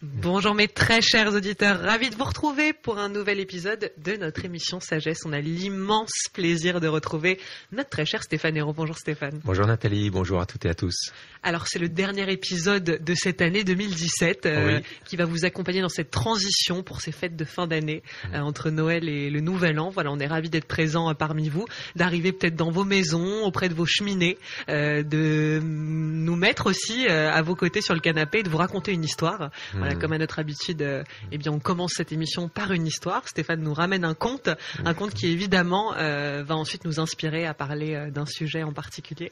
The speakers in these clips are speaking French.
Bonjour mes très chers auditeurs, ravi de vous retrouver pour un nouvel épisode de notre émission Sagesse. On a l'immense plaisir de retrouver notre très cher Stéphane Hérault. Bonjour Stéphane. Bonjour Nathalie, bonjour à toutes et à tous. Alors c'est le dernier épisode de cette année 2017 qui va vous accompagner dans cette transition pour ces fêtes de fin d'année entre Noël et le Nouvel An. Voilà, on est ravis d'être présents parmi vous, d'arriver peut-être dans vos maisons, auprès de vos cheminées, de nous mettre aussi à vos côtés sur le canapé et de vous raconter une histoire. Voilà, comme à notre habitude, eh bien on commence cette émission par une histoire. Stéphane nous ramène un conte qui évidemment va ensuite nous inspirer à parler d'un sujet en particulier.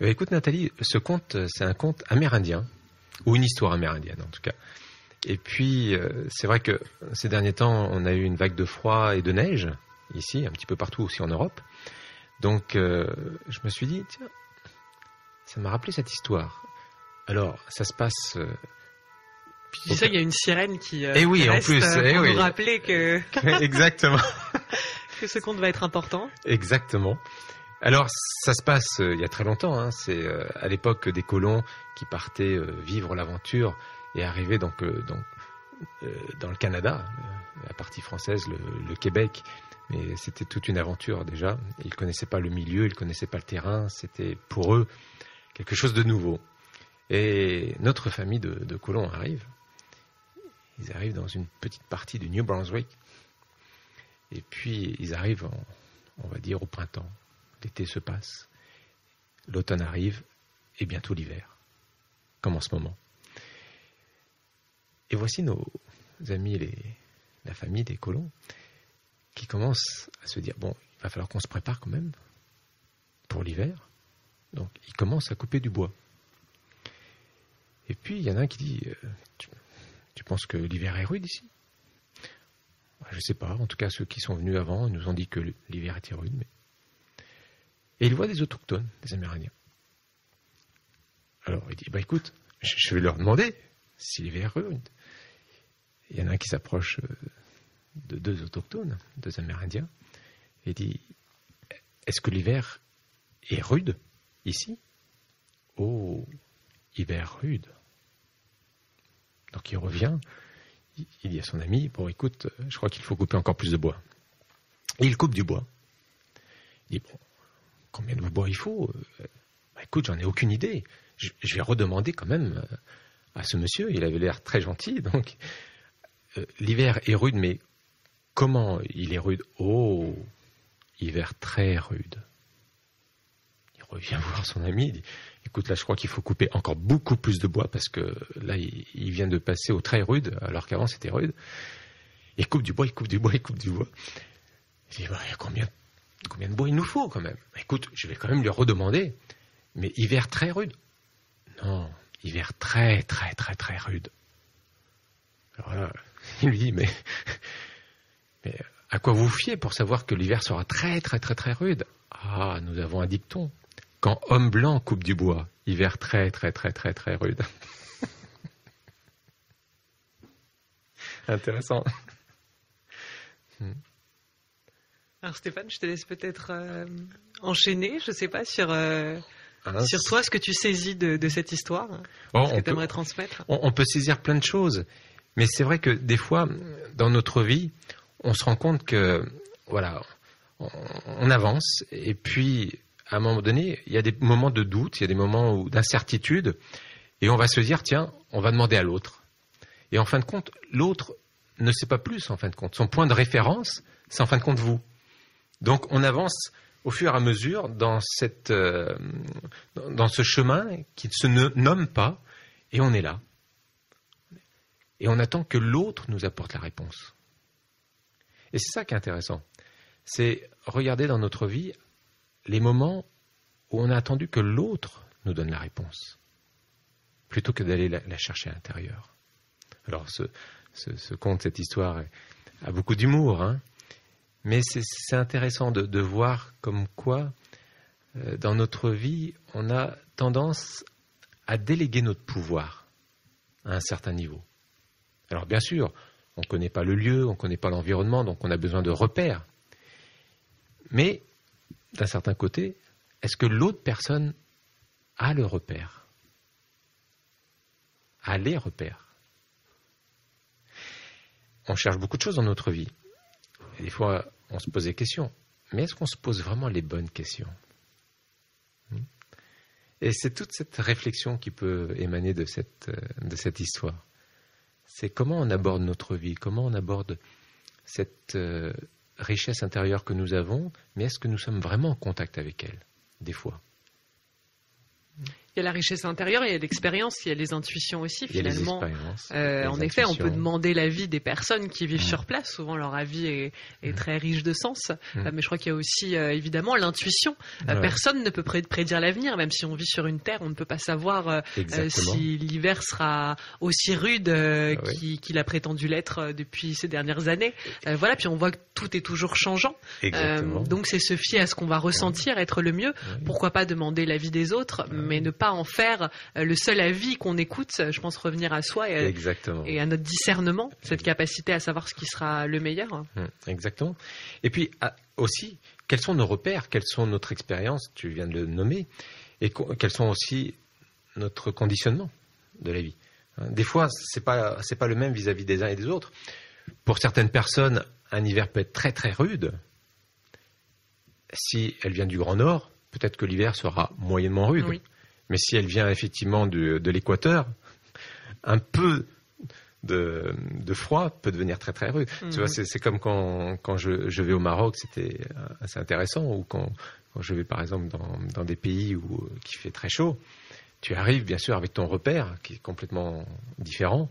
Écoute Nathalie, ce conte, c'est un conte amérindien, ou une histoire amérindienne en tout cas. Et puis c'est vrai que ces derniers temps, on a eu une vague de froid et de neige, ici, un petit peu partout aussi en Europe. Donc je me suis dit, tiens, ça m'a rappelé cette histoire. Alors, ça se passe... Puis tu sais, il y a une sirène qui oui, reste en plus, pour nous rappeler que... Exactement. que ce conte va être important. Exactement. Alors, ça se passe il y a très longtemps. Hein. C'est à l'époque des colons qui partaient vivre l'aventure et arrivaient donc dans le Canada, la partie française, le Québec. Mais c'était toute une aventure déjà. Ils ne connaissaient pas le milieu, ils ne connaissaient pas le terrain. C'était pour eux quelque chose de nouveau. Et notre famille de colons arrive. Ils arrivent dans une petite partie du New Brunswick. Et puis, ils arrivent, on va dire, au printemps. L'été se passe. L'automne arrive. Et bientôt l'hiver. Comme en ce moment. Et voici nos amis, la famille des colons, qui commencent à se dire, bon, il va falloir qu'on se prépare quand même pour l'hiver. Donc, ils commencent à couper du bois. Et puis, il y en a un qui dit, tu penses que l'hiver est rude ici ? Je ne sais pas. En tout cas, ceux qui sont venus avant, ils nous ont dit que l'hiver était rude. Et il voit des autochtones, des Amérindiens. Alors, il dit, écoute, je vais leur demander si l'hiver est rude. Il y en a un qui s'approche de deux autochtones, deux Amérindiens, et dit, est-ce que l'hiver est rude ici ? Oh, hiver rude. Donc il revient, il dit à son ami, bon écoute, je crois qu'il faut couper encore plus de bois. Et il coupe du bois. Il dit, bon, combien de bois il faut ? Écoute, j'en ai aucune idée. Je vais redemander quand même à ce monsieur, il avait l'air très gentil, donc l'hiver est rude, mais comment il est rude ? Oh, hiver très rude. Il revient voir son ami, il dit, écoute, là, je crois qu'il faut couper encore beaucoup plus de bois parce que là, il vient de passer au très rude, alors qu'avant, c'était rude. Il coupe du bois, il coupe du bois, il coupe du bois. Il dit, combien de bois il nous faut quand même ? Écoute, je vais quand même lui redemander. Mais hiver très rude ? Non, hiver très, très, très, très rude. Alors là, il lui dit, mais à quoi vous fiez pour savoir que l'hiver sera très, très, très, très rude ? Ah, nous avons un dicton. Quand homme blanc coupe du bois, hiver très, très, très, très, très rude. Intéressant. Alors Stéphane, je te laisse peut-être enchaîner, je ne sais pas, sur toi, ce que tu saisis de cette histoire, ce que tu aimerais transmettre. On peut saisir plein de choses, mais c'est vrai que des fois, dans notre vie, on se rend compte que, voilà, on avance, et puis... à un moment donné, il y a des moments de doute, il y a des moments d'incertitude, et on va se dire, tiens, on va demander à l'autre. Et en fin de compte, l'autre ne sait pas plus, en fin de compte. Son point de référence, c'est en fin de compte vous. Donc on avance au fur et à mesure dans ce chemin qui ne se nomme pas, et on est là. Et on attend que l'autre nous apporte la réponse. Et c'est ça qui est intéressant. C'est regarder dans notre vie les moments où on a attendu que l'autre nous donne la réponse, plutôt que d'aller la chercher à l'intérieur. Alors, ce conte, cette histoire, a beaucoup d'humour, hein, mais c'est intéressant de voir comme quoi, dans notre vie, on a tendance à déléguer notre pouvoir à un certain niveau. Alors, bien sûr, on ne connaît pas le lieu, on ne connaît pas l'environnement, donc on a besoin de repères. Mais, d'un certain côté, est-ce que l'autre personne a le repère ? A les repères ? on cherche beaucoup de choses dans notre vie. Et des fois, on se pose des questions. Mais est-ce qu'on se pose vraiment les bonnes questions? Et c'est toute cette réflexion qui peut émaner de cette histoire. C'est comment on aborde notre vie, comment on aborde cette richesse intérieure que nous avons, mais est-ce que nous sommes vraiment en contact avec elle, des fois? Il y a la richesse intérieure, il y a l'expérience, il y a les intuitions aussi, finalement. En effet, intuitions. on peut demander l'avis des personnes qui vivent sur place. Souvent, leur avis est très riche de sens. Mais je crois qu'il y a aussi, évidemment, l'intuition. Personne ne peut prédire l'avenir. Même si on vit sur une terre, on ne peut pas savoir si l'hiver sera aussi rude qu'il a prétendu l'être depuis ces dernières années. Voilà, puis on voit que tout est toujours changeant. Donc, c'est se fier à ce qu'on va ressentir, être le mieux. Pourquoi pas demander l'avis des autres, mais ne pas en faire le seul avis qu'on écoute. Je pense revenir à soi et à notre discernement, cette capacité à savoir ce qui sera le meilleur. Exactement. Et puis aussi, quels sont nos repères, quelles sont notre expérience, tu viens de le nommer, et quels sont aussi notre conditionnement de la vie. Des fois, c'est pas le même vis-à-vis des uns et des autres. Pour certaines personnes, un hiver peut être très très rude. Si elle vient du Grand Nord, peut-être que l'hiver sera moyennement rude. Oui. Mais si elle vient effectivement de l'équateur, un peu de froid peut devenir très très rude. Tu vois, c'est comme quand je vais au Maroc, c'était assez intéressant, ou quand je vais par exemple dans des pays où qui fait très chaud, tu arrives bien sûr avec ton repère qui est complètement différent,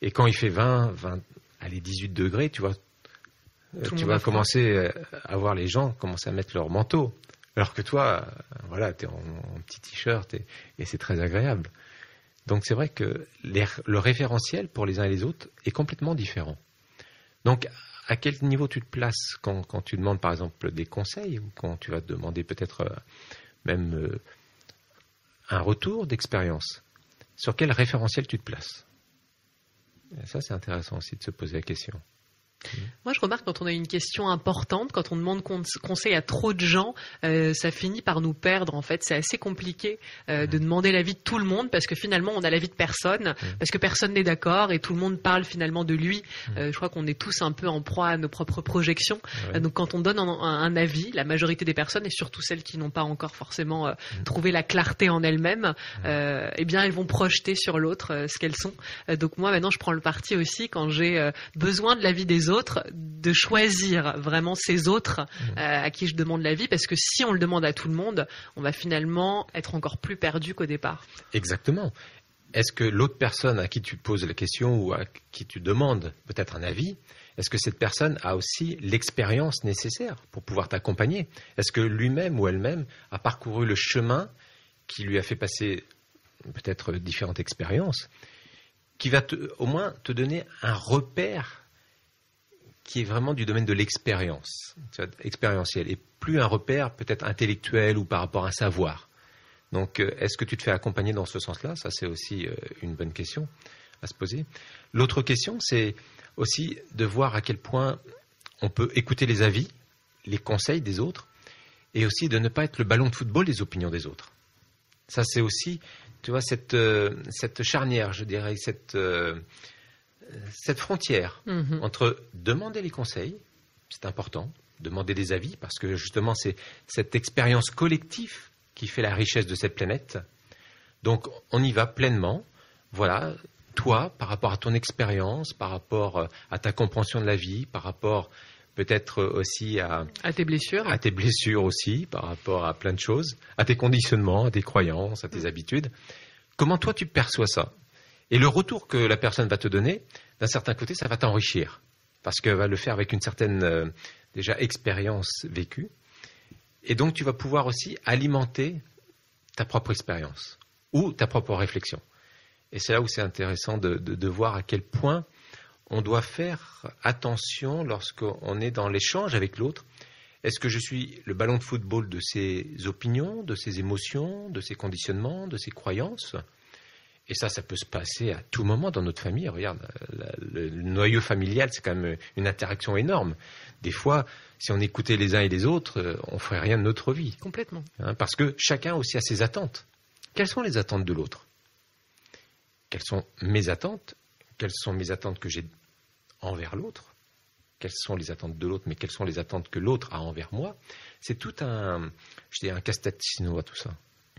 et quand il fait 18 degrés, tu vas commencer à voir les gens commencer à mettre leur manteau. Alors que toi, voilà, tu es en petit t-shirt et c'est très agréable. Donc c'est vrai que le référentiel pour les uns et les autres est complètement différent. Donc à quel niveau tu te places quand tu demandes par exemple des conseils, ou quand tu vas te demander peut-être même un retour d'expérience? Sur quel référentiel tu te places? Et ça, c'est intéressant aussi de se poser la question. Moi, je remarque quand on a une question importante, quand on demande conseil à trop de gens, ça finit par nous perdre. En fait, c'est assez compliqué de demander l'avis de tout le monde, parce que finalement, on a l'avis de personne, parce que personne n'est d'accord et tout le monde parle finalement de lui. Je crois qu'on est tous un peu en proie à nos propres projections. Donc, quand on donne un avis, la majorité des personnes, et surtout celles qui n'ont pas encore forcément trouvé la clarté en elles-mêmes, eh bien, elles vont projeter sur l'autre ce qu'elles sont. Donc, moi, maintenant, je prends le parti aussi, quand j'ai besoin de l'avis des autres, de choisir vraiment ces autres à qui je demande l'avis, parce que si on le demande à tout le monde, on va finalement être encore plus perdu qu'au départ. Exactement. Est-ce que l'autre personne à qui tu poses la question ou à qui tu demandes peut-être un avis, est-ce que cette personne a aussi l'expérience nécessaire pour pouvoir t'accompagner? Est-ce que lui-même ou elle-même a parcouru le chemin qui lui a fait passer peut-être différentes expériences, qui va au moins te donner un repère qui est vraiment du domaine de l'expérience, expérientielle, et plus un repère peut-être intellectuel ou par rapport à un savoir. Donc, est-ce que tu te fais accompagner dans ce sens-là? Ça, c'est aussi une bonne question à se poser. L'autre question, c'est aussi de voir à quel point on peut écouter les avis, les conseils des autres, et aussi de ne pas être le ballon de football des opinions des autres. Ça, c'est aussi, tu vois, cette charnière, je dirais, cette frontière entre demander les conseils, c'est important, demander des avis, parce que justement c'est cette expérience collective qui fait la richesse de cette planète. Donc on y va pleinement. Voilà, toi, par rapport à ton expérience, par rapport à ta compréhension de la vie, par rapport peut-être aussi à tes blessures. À tes blessures aussi, par rapport à plein de choses, à tes conditionnements, à tes croyances, à tes habitudes. Comment toi tu perçois ça? Et le retour que la personne va te donner, d'un certain côté, ça va t'enrichir, parce qu'elle va le faire avec une certaine déjà expérience vécue. Et donc, tu vas pouvoir aussi alimenter ta propre expérience ou ta propre réflexion. Et c'est là où c'est intéressant de voir à quel point on doit faire attention lorsqu'on est dans l'échange avec l'autre. Est-ce que je suis le ballon de football de ses opinions, de ses émotions, de ses conditionnements, de ses croyances ? Et ça peut se passer à tout moment dans notre famille. Regarde, le noyau familial, c'est quand même une interaction énorme. Des fois, si on écoutait les uns et les autres, on ne ferait rien de notre vie. Complètement. Parce que chacun aussi a ses attentes. Quelles sont les attentes de l'autre? Quelles sont mes attentes? Quelles sont mes attentes que j'ai envers l'autre, quelles sont les attentes de l'autre, mais quelles sont les attentes que l'autre a envers moi. C'est tout un casse-tête chinois, tout ça.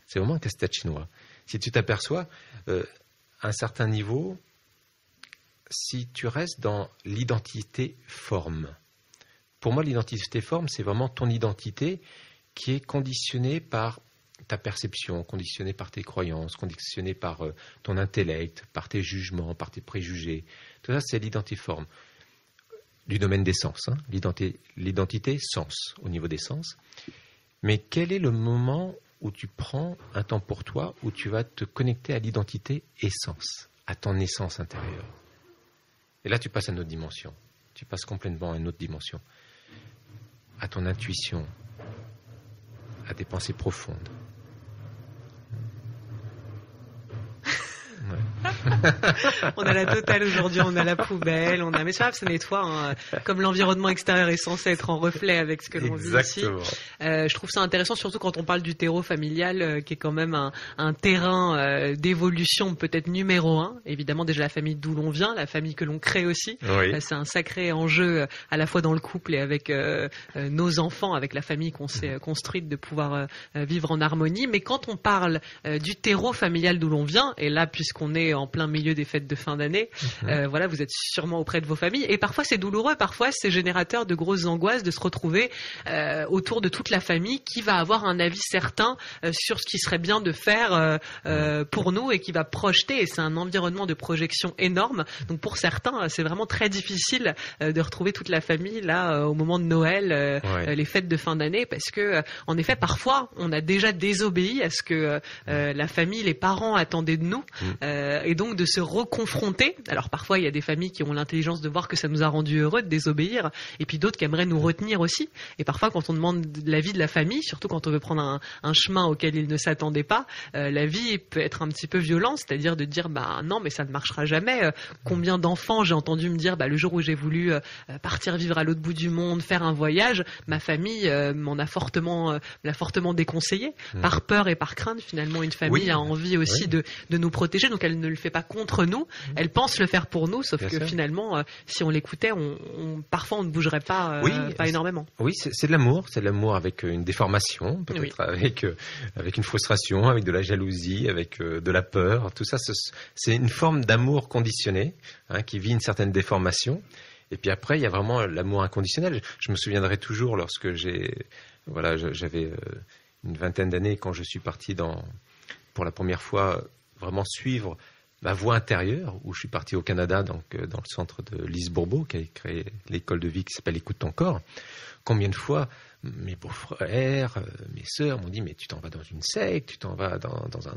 C'est vraiment un casse-tête chinois. Si tu t'aperçois, à un certain niveau, si tu restes dans l'identité-forme. Pour moi, l'identité-forme, c'est vraiment ton identité qui est conditionnée par ta perception, conditionnée par tes croyances, conditionnée par ton intellect, par tes jugements, par tes préjugés. Tout ça, c'est l'identité-forme. Du domaine des sens, hein. L'identité, sens, au niveau des sens. Mais quel est le moment où tu prends un temps pour toi, où tu vas te connecter à l'identité essence, à ton essence intérieure? Et là, tu passes à une autre dimension. Tu passes complètement à une autre dimension. À ton intuition, à tes pensées profondes. Ouais. On a la totale aujourd'hui, on a la poubelle, mais c'est pas grave, ça nettoie, hein. Comme l'environnement extérieur est censé être en reflet avec ce que l'on vit ici. Je trouve ça intéressant, surtout quand on parle du terreau familial, qui est quand même un terrain d'évolution peut-être numéro 1. Évidemment, déjà la famille d'où l'on vient, la famille que l'on crée aussi. Oui. C'est un sacré enjeu à la fois dans le couple et avec nos enfants, avec la famille qu'on s'est construite, de pouvoir vivre en harmonie. Mais quand on parle du terreau familial d'où l'on vient, et là, puisqu'on est en plein milieu des fêtes de fin d'année, voilà, vous êtes sûrement auprès de vos familles, et parfois c'est douloureux, parfois c'est générateur de grosses angoisses de se retrouver autour de toute la famille qui va avoir un avis certain sur ce qui serait bien de faire pour nous, et qui va projeter, et c'est un environnement de projection énorme. Donc pour certains, c'est vraiment très difficile de retrouver toute la famille là au moment de Noël, les fêtes de fin d'année, parce que en effet parfois on a déjà désobéi à ce que la famille, les parents attendaient de nous. Et donc de se reconfronter. Alors parfois il y a des familles qui ont l'intelligence de voir que ça nous a rendu heureux de désobéir, et puis d'autres qui aimeraient nous retenir aussi. Et parfois quand on demande l'avis de la famille, surtout quand on veut prendre un chemin auquel ils ne s'attendaient pas, la vie peut être un petit peu violente, c'est-à-dire de dire bah non mais ça ne marchera jamais. Combien d'enfants j'ai entendu me dire bah le jour où j'ai voulu partir vivre à l'autre bout du monde, faire un voyage, ma famille m'en a fortement déconseillé, par peur et par crainte. Finalement une famille a envie aussi de nous protéger, donc elle ne le fait pas contre nous, elle pense le faire pour nous, sauf que finalement si on l'écoutait, parfois on ne bougerait pas, pas énormément. Oui, c'est de l'amour avec une déformation, peut-être avec une frustration, avec de la jalousie, avec de la peur. Tout ça, c'est une forme d'amour conditionné, hein, qui vit une certaine déformation. Et puis après, il y a vraiment l'amour inconditionnel. Je me souviendrai toujours lorsque j'avais une vingtaine d'années, quand je suis parti pour la première fois vraiment suivre ma voie intérieure, où je suis parti au Canada, donc dans le centre de Lise Bourbeau, qui a créé l'école de vie qui s'appelle Écoute ton corps. Combien de fois mes beaux-frères, mes sœurs m'ont dit mais tu t'en vas dans une secte, tu t'en vas dans un...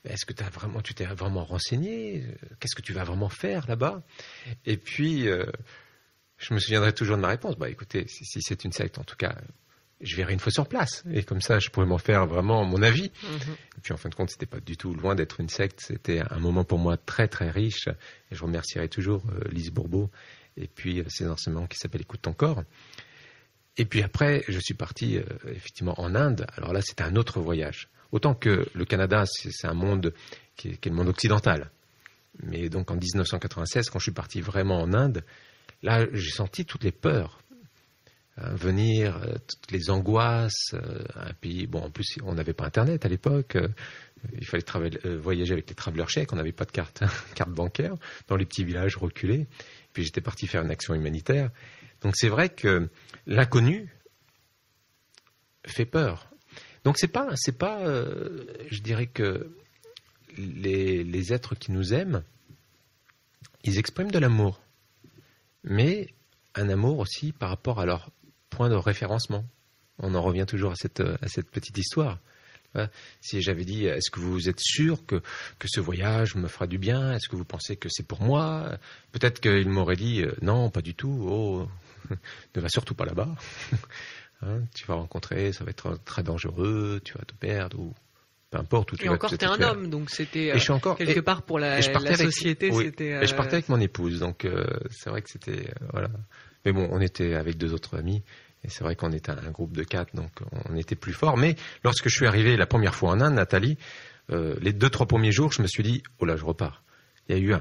Est-ce que tu t'es vraiment renseigné? Qu'est-ce que tu vas vraiment faire là-bas? Et puis je me souviendrai toujours de ma réponse. Bah écoutez, si c'est une secte, en tout cas, je verrai une fois sur place, et comme ça je pourrais m'en faire vraiment mon avis. Et puis en fin de compte, c'était pas du tout loin d'être une secte, c'était un moment pour moi très très riche, et je remercierai toujours Lise Bourbeau et puis ses enseignements qui s'appellent Écoute ton corps. Et puis après, je suis parti effectivement en Inde. Alors là, c'était un autre voyage. Autant que le Canada, c'est un monde qui est le monde occidental. Mais donc en 1996, quand je suis parti vraiment en Inde, là, j'ai senti toutes les peurs venir, toutes les angoisses. Un pays, bon, en plus, on n'avait pas Internet à l'époque. Il fallait voyager avec les traveler chèques. On n'avait pas de carte bancaire dans les petits villages reculés. Puis j'étais parti faire une action humanitaire. Donc c'est vrai que l'inconnu fait peur. Donc c'est pas, je dirais que les êtres qui nous aiment, ils expriment de l'amour, mais un amour aussi par rapport à leur point de référencement. On en revient toujours à cette petite histoire. Si j'avais dit, est-ce que vous êtes sûr que ce voyage me fera du bien? Est-ce que vous pensez que c'est pour moi? Peut-être qu'il m'aurait dit, non, pas du tout. Oh, ne va surtout pas là-bas. Hein, tu vas rencontrer, ça va être très dangereux, tu vas te perdre, ou peu importe où tu vas. Et encore, t'es un homme, donc c'était quelque part pour la société. Oui, c'était. Et je partais avec mon épouse, donc c'est vrai que c'était voilà. Mais bon, on était avec 2 autres amis. Et c'est vrai qu'on était un groupe de 4, donc on était plus fort. Mais lorsque je suis arrivé la première fois en Inde, Nathalie, les 2-3 premiers jours, je me suis dit, oh là, je repars. Il y a eu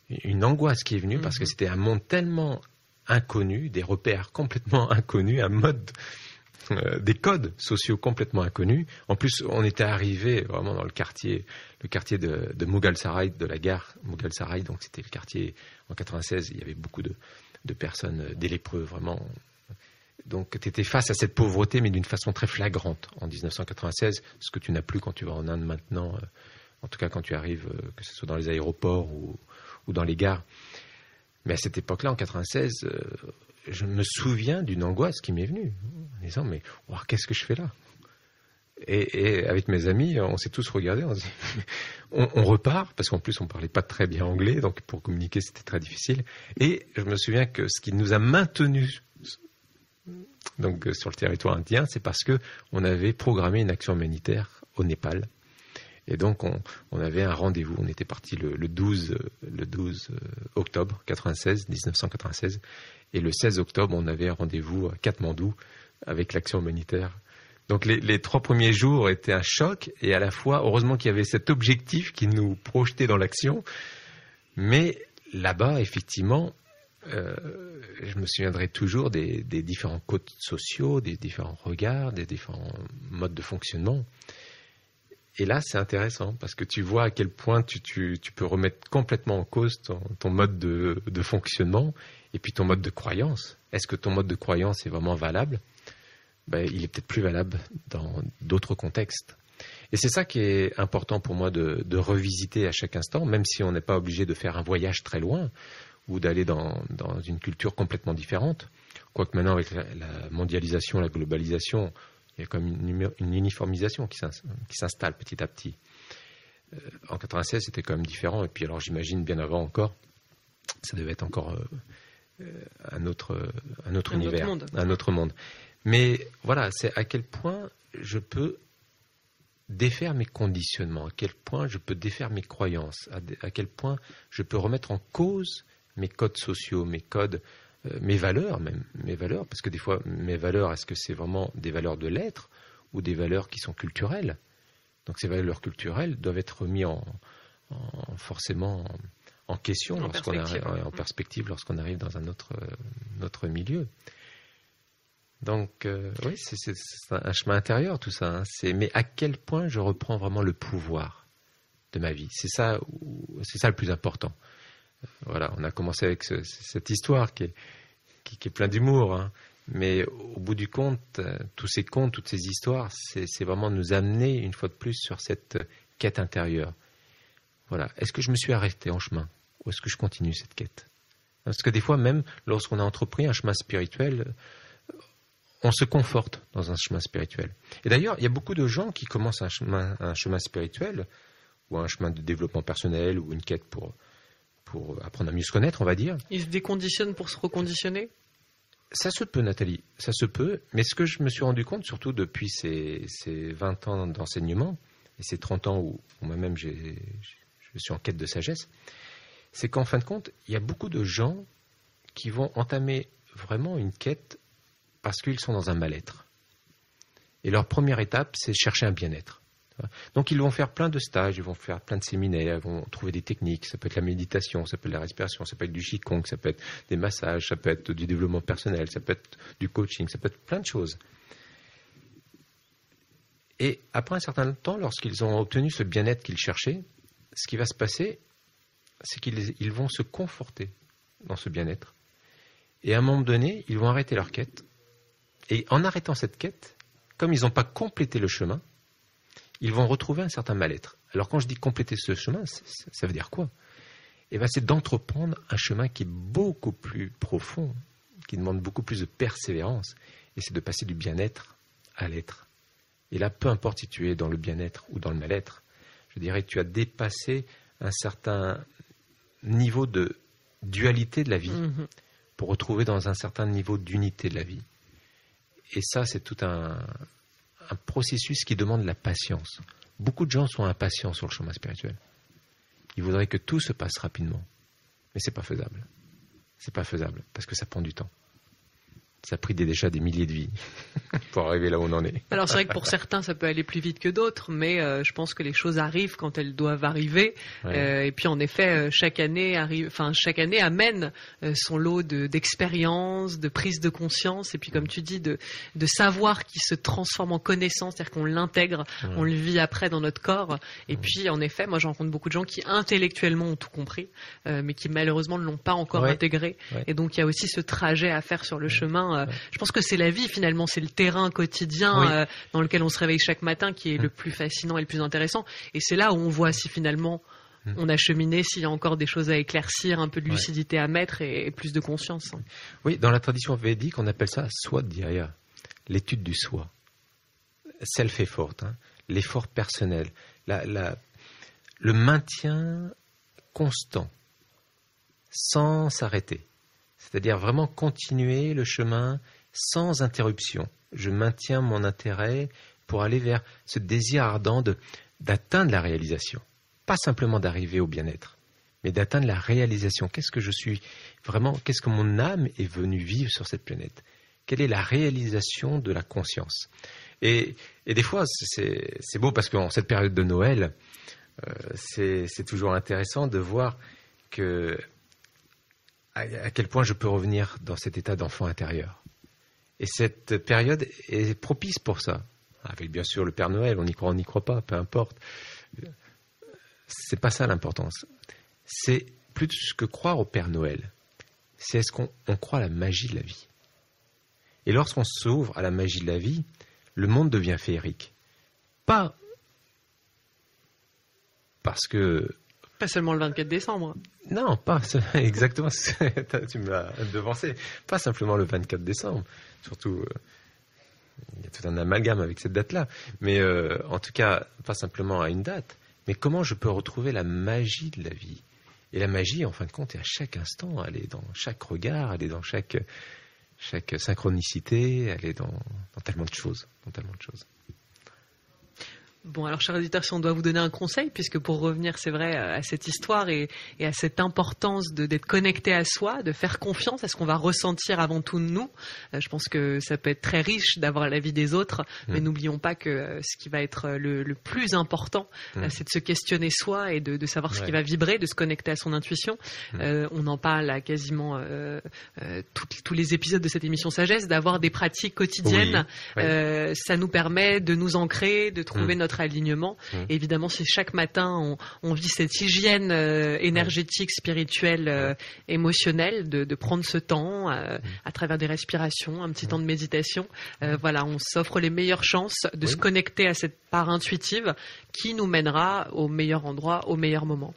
une angoisse qui est venue parce que c'était un monde tellement inconnu, des repères complètement inconnus, un mode, des codes sociaux complètement inconnus. En plus, on était arrivé vraiment dans le quartier de Mughal Sarai, de la gare Mughal Sarai. Donc c'était le quartier en 96. Il y avait beaucoup de personnes, des lépreux vraiment. Donc tu étais face à cette pauvreté, mais d'une façon très flagrante en 1996, ce que tu n'as plus quand tu vas en Inde maintenant, en tout cas quand tu arrives, que ce soit dans les aéroports ou dans les gares. Mais à cette époque-là, en 96, je me souviens d'une angoisse qui m'est venue, en disant, mais qu'est-ce que je fais là ? Et avec mes amis, on s'est tous regardés, on s'est dit, on repart, parce qu'en plus on ne parlait pas très bien anglais, donc pour communiquer c'était très difficile. Et je me souviens que ce qui nous a maintenus donc, sur le territoire indien, c'est parce qu'on avait programmé une action humanitaire au Népal. Et donc on avait un rendez-vous, on était parti le 12 octobre 1996, et le 16 octobre on avait un rendez-vous à Katmandou avec l'action humanitaire. Donc les 3 premiers jours étaient un choc, et à la fois, heureusement qu'il y avait cet objectif qui nous projetait dans l'action, mais là-bas, effectivement, je me souviendrai toujours des différents codes sociaux, des différents regards, des différents modes de fonctionnement. Et là, c'est intéressant, parce que tu vois à quel point tu peux remettre complètement en cause ton mode de fonctionnement, et puis ton mode de croyance. Est-ce que ton mode de croyance est vraiment valable ? Il est peut-être plus valable dans d'autres contextes. Et c'est ça qui est important pour moi de revisiter à chaque instant, même si on n'est pas obligé de faire un voyage très loin ou d'aller dans une culture complètement différente. Quoique maintenant, avec la mondialisation, la globalisation, il y a comme une uniformisation qui s'installe petit à petit. En 96, c'était quand même différent. Et puis alors, j'imagine bien avant encore, ça devait être encore un autre univers, un autre monde. Mais voilà, c'est à quel point je peux défaire mes conditionnements, à quel point je peux défaire mes croyances, à quel point je peux remettre en cause mes codes sociaux, mes codes, mes valeurs même, parce que des fois, mes valeurs, est-ce que c'est vraiment des valeurs de l'être ou des valeurs qui sont culturelles ? Donc ces valeurs culturelles doivent être mises forcément en question lorsqu'on arrive en perspective lorsqu'on arrive dans un autre milieu. Donc oui, c'est un chemin intérieur tout ça. Hein. Mais à quel point je reprends vraiment le pouvoir de ma vie ? C'est ça le plus important. Voilà, on a commencé avec cette histoire qui est plein d'humour, hein. Mais au bout du compte, tous ces contes, toutes ces histoires, c'est vraiment nous amener une fois de plus sur cette quête intérieure. Voilà. Est-ce que je me suis arrêté en chemin ou est-ce que je continue cette quête ? Parce que des fois, même lorsqu'on a entrepris un chemin spirituel, on se conforte dans un chemin spirituel. Et d'ailleurs, il y a beaucoup de gens qui commencent un chemin spirituel ou un chemin de développement personnel ou une quête pour apprendre à mieux se connaître, on va dire. Ils se déconditionnent pour se reconditionner ? Ça se peut, Nathalie, ça se peut. Mais ce que je me suis rendu compte, surtout depuis ces 20 ans d'enseignement et ces 30 ans où moi-même je suis en quête de sagesse, c'est qu'en fin de compte, il y a beaucoup de gens qui vont entamer vraiment une quête parce qu'ils sont dans un mal-être. Et leur première étape, c'est chercher un bien-être. Donc ils vont faire plein de stages, ils vont faire plein de séminaires, ils vont trouver des techniques, ça peut être la méditation, ça peut être la respiration, ça peut être du qigong, ça peut être des massages, ça peut être du développement personnel, ça peut être du coaching, ça peut être plein de choses. Et après un certain temps, lorsqu'ils ont obtenu ce bien-être qu'ils cherchaient, ce qui va se passer, c'est qu'ils vont se conforter dans ce bien-être. Et à un moment donné, ils vont arrêter leur quête. Et en arrêtant cette quête, comme ils n'ont pas complété le chemin, ils vont retrouver un certain mal-être. Alors quand je dis compléter ce chemin, ça veut dire quoi ? Eh bien, c'est d'entreprendre un chemin qui est beaucoup plus profond, qui demande beaucoup plus de persévérance, et c'est de passer du bien-être à l'être. Et là, peu importe si tu es dans le bien-être ou dans le mal-être, je dirais que tu as dépassé un certain niveau de dualité de la vie pour retrouver dans un certain niveau d'unité de la vie. Et ça, c'est tout un processus qui demande la patience. Beaucoup de gens sont impatients sur le chemin spirituel. Ils voudraient que tout se passe rapidement. Mais c'est pas faisable. C'est pas faisable parce que ça prend du temps. Ça a pris déjà des milliers de vies pour arriver là où on en est. Alors c'est vrai que pour certains ça peut aller plus vite que d'autres, mais je pense que les choses arrivent quand elles doivent arriver. Et puis en effet, chaque année amène son lot d'expérience, de prise de conscience, et puis comme tu dis, de savoir qui se transforme en connaissance, c'est-à-dire qu'on l'intègre, on le vit après dans notre corps. Et puis en effet, moi je rencontre beaucoup de gens qui intellectuellement ont tout compris, mais qui malheureusement ne l'ont pas encore intégré. Et donc il y a aussi ce trajet à faire sur le chemin. Je pense que c'est la vie finalement, c'est le terrain quotidien dans lequel on se réveille chaque matin qui est le plus fascinant et le plus intéressant. Et c'est là où on voit si finalement on a cheminé, s'il y a encore des choses à éclaircir, un peu de lucidité à mettre et plus de conscience. Oui, dans la tradition védique, on appelle ça swadhyaya, l'étude du soi, self-effort, l'effort personnel, le maintien constant, sans s'arrêter. C'est-à-dire vraiment continuer le chemin sans interruption. Je maintiens mon intérêt pour aller vers ce désir ardent d'atteindre la réalisation. Pas simplement d'arriver au bien-être, mais d'atteindre la réalisation. Qu'est-ce que je suis vraiment, qu'est-ce que mon âme est venue vivre sur cette planète? Quelle est la réalisation de la conscience? Et des fois, c'est beau parce qu'en cette période de Noël, c'est toujours intéressant de voir à quel point je peux revenir dans cet état d'enfant intérieur. Et cette période est propice pour ça. Avec bien sûr le Père Noël, on y croit, on n'y croit pas, peu importe. C'est pas ça l'importance. C'est plus que croire au Père Noël. C'est est-ce qu'on croit à la magie de la vie. Et lorsqu'on s'ouvre à la magie de la vie, le monde devient féerique. Pas parce que... Pas seulement le 24 décembre. Non, pas exactement. Tu m'as devancé. Pas simplement le 24 décembre. Surtout, il y a tout un amalgame avec cette date-là. Mais en tout cas, pas simplement à une date. Mais comment je peux retrouver la magie de la vie? Et la magie, en fin de compte, est à chaque instant. Elle est dans chaque regard, elle est dans chaque synchronicité, elle est dans tellement de choses. Bon, alors, chers auditeurs, si on doit vous donner un conseil, puisque pour revenir, c'est vrai, à cette histoire et à cette importance d'être connecté à soi, de faire confiance à ce qu'on va ressentir avant tout de nous, je pense que ça peut être très riche d'avoir l'avis des autres, mais n'oublions pas que ce qui va être le plus important, c'est de se questionner soi et de savoir ce qui va vibrer, de se connecter à son intuition. On en parle à quasiment tous les épisodes de cette émission Sagesse, d'avoir des pratiques quotidiennes. Ça nous permet de nous ancrer, de trouver notre alignement. Et évidemment, si chaque matin on vit cette hygiène énergétique, spirituelle, émotionnelle, de prendre ce temps à travers des respirations, un petit temps de méditation, voilà, on s'offre les meilleures chances de se connecter à cette part intuitive qui nous mènera au meilleur endroit, au meilleur moment.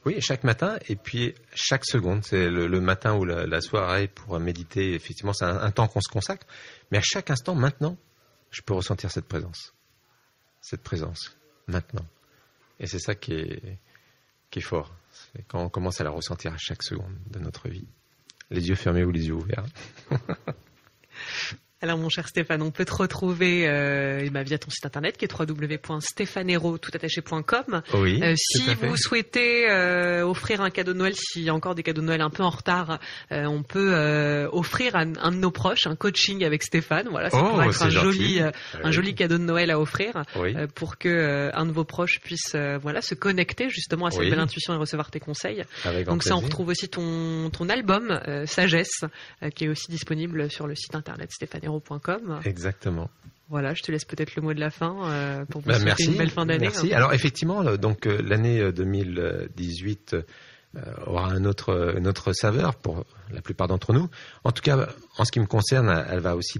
Oui, chaque matin et puis chaque seconde. C'est le matin ou la soirée pour méditer. Effectivement, c'est un temps qu'on se consacre. Mais à chaque instant, maintenant, je peux ressentir cette présence. Cette présence, maintenant. Et c'est ça qui est fort. C'est quand on commence à la ressentir à chaque seconde de notre vie. Les yeux fermés ou les yeux ouverts. Alors mon cher Stéphane, on peut te retrouver via ton site internet qui est www.stéphanero.com. Oui, si vous souhaitez offrir un cadeau de Noël, s'il y a encore des cadeaux de Noël un peu en retard, on peut offrir à un de nos proches un coaching avec Stéphane. Voilà, ça pourrait être un joli cadeau de Noël à offrir pour que un de vos proches puisse se connecter justement à cette belle intuition et recevoir tes conseils. Donc ça, on retrouve aussi ton album Sagesse qui est aussi disponible sur le site internet stéphanero.com. Exactement. Voilà, je te laisse peut-être le mot de la fin pour vous souhaiter une belle fin d'année. Merci. Alors effectivement, donc l'année 2018 aura une autre saveur pour la plupart d'entre nous. En tout cas, en ce qui me concerne, elle va aussi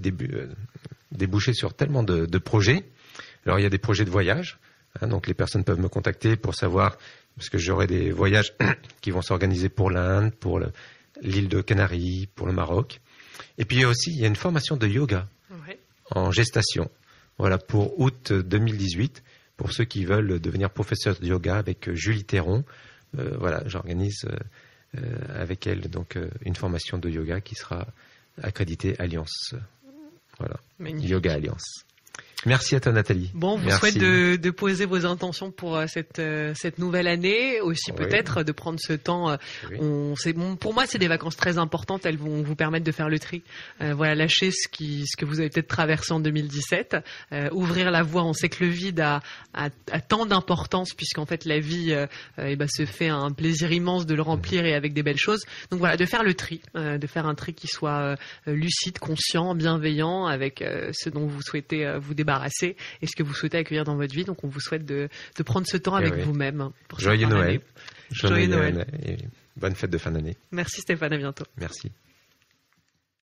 déboucher sur tellement de projets. Alors il y a des projets de voyage. Donc les personnes peuvent me contacter pour savoir, parce que j'aurai des voyages qui vont s'organiser pour l'Inde, pour l'île de Canaries, pour le Maroc. Et puis aussi, il y a une formation de yoga en gestation. Voilà, pour août 2018, pour ceux qui veulent devenir professeurs de yoga avec Julie Théron. Voilà, j'organise avec elle donc une formation de yoga qui sera accréditée Alliance. Voilà, magnifique. Yoga Alliance. Merci à toi, Nathalie. Bon, on vous souhaite de poser vos intentions pour cette nouvelle année, aussi peut-être de prendre ce temps. Pour moi, c'est des vacances très importantes. Elles vont vous permettre de faire le tri. Voilà, lâcher ce que vous avez peut-être traversé en 2017, ouvrir la voie. On sait que le vide a tant d'importance, puisqu'en fait la vie se fait un plaisir immense de le remplir et avec des belles choses. Donc voilà, de faire le tri, de faire un tri qui soit lucide, conscient, bienveillant, avec ce dont vous souhaitez vous débarrasser et ce que vous souhaitez accueillir dans votre vie. Donc on vous souhaite de prendre ce temps avec vous-même. Joyeux Noël. Joyeux Noël et bonne fête de fin d'année. Merci Stéphane, à bientôt. Merci.